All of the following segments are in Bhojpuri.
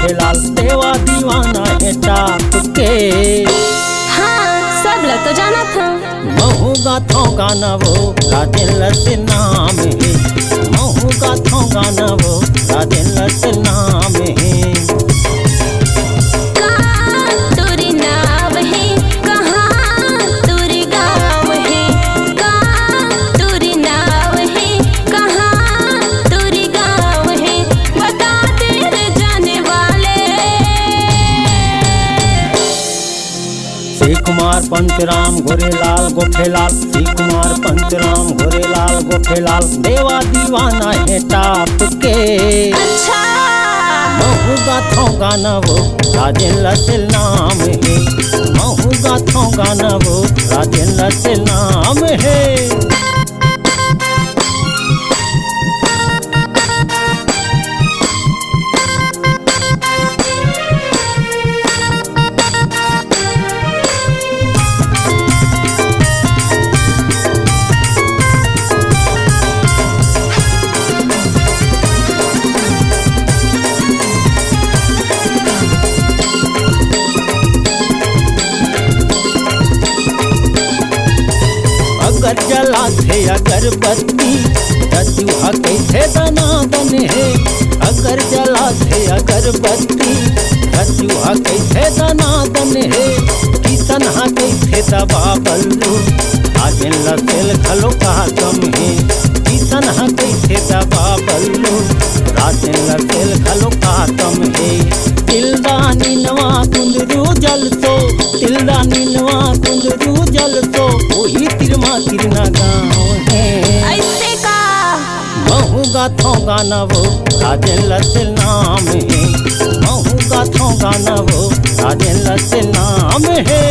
गोखेलाल देवा दीवाना है टाप के। हाँ सब लोग तो जाना था। महू गाथों गाना वो राजेंद्र से नाम है। महू गाथों गाना वो राजेंद्र से नाम है। श्री कुमार पंचराम गोरेलाल गोखेलाल। श्री कुमार पंचराम गोरेलाल गोखेलाल देवा दीवाना है टाप के। अच्छा महू गाथों गाना वो राजेंद्र से नाम है। महू गाथों गाना वो राजेंद्र से नाम है। अगर जलाते अगरबत्ती रजुआ कैसे दनादन है। अगर जलाते अगरबत्ती रजुआ कैसे दनादन है। किसनहा कैसे दबा बल्लू राजेंद्र सेल खलो का गम है। किसनहा कैसे दबा बल्लू राजेंद्र सेल खलो का गम है। तिलदानी नवा कुंदरू जल तो तिलदानी नवा कुंदरू जल तो वही तिरमा तिरना गाँव है। ऐसे का महू गाथों गाना वो राजेंद्र से नाम है। महू गाथों गाना वो राजेंद्र से नाम है।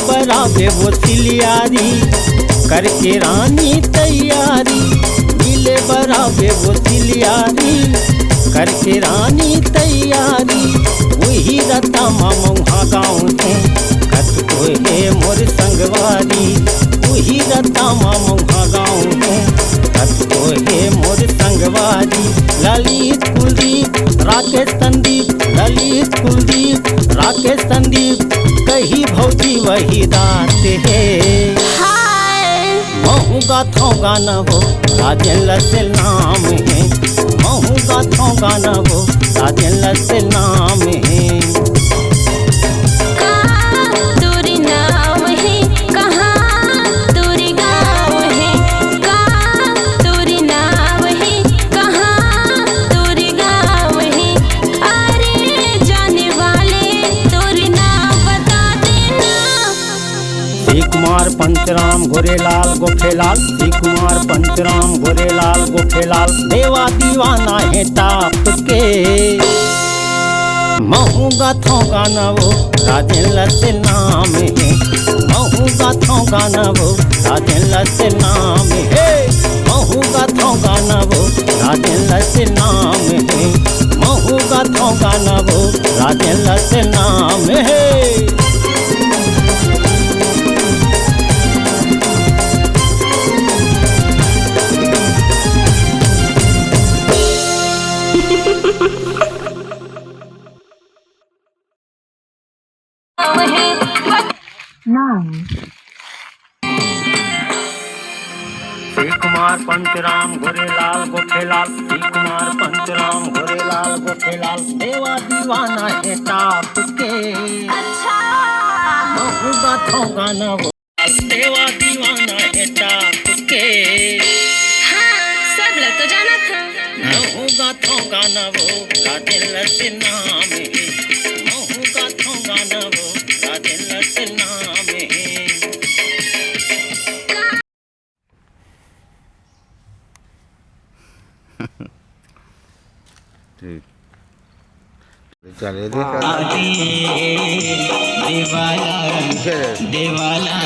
बराबे वो सिलियारी करके रानी तैयारी। मिले बराबे वो सिलियारी करके रानी तैयारी। वही रता मामहा गाँव है कत को है मोर संगवारी। वही रता मामहा गाँव है कत को है मोर संगवारी। ललित कुलदीप राकेश संदीप ललित कुलदीप राकेश संदीप कही भौजी वही दात है। महू गाथों गाना वो राजेंद्र से नाम है। महू गाथों गाना वो राजेंद्र से नाम है। कुमार पंचराम गोरेलाल गोखेलाल। श्री कुमार पंचराम गोरेलाल गोखेलाल देवा दीवाना है टाप के। महू गाथों गाना वो राजेंद्र से नाम है। महू गाथों गाना वो राजेंद्र से नाम है। महू गाथों गाना वो राजेंद्र से नाम है। महू गाथों गाना वो राजेंद्र से नाम है। श्री कुमार पंचराम गोरेलाल गोखेलाल। श्री कुमार पंचराम गोरेलाल गोखेलाल देवा दीवाना है टाप के। अच्छा महू गाथों गाना वो देवा दीवाना है टाप के। हाँ सब लोग तो जाना था। महू गाथों गाना वो राजेंद्र से नाम है। महू गाथों गाना वो राजेंद्र से नाम है। ठीक चल ये देख देवाला पीछे रहे। देवाला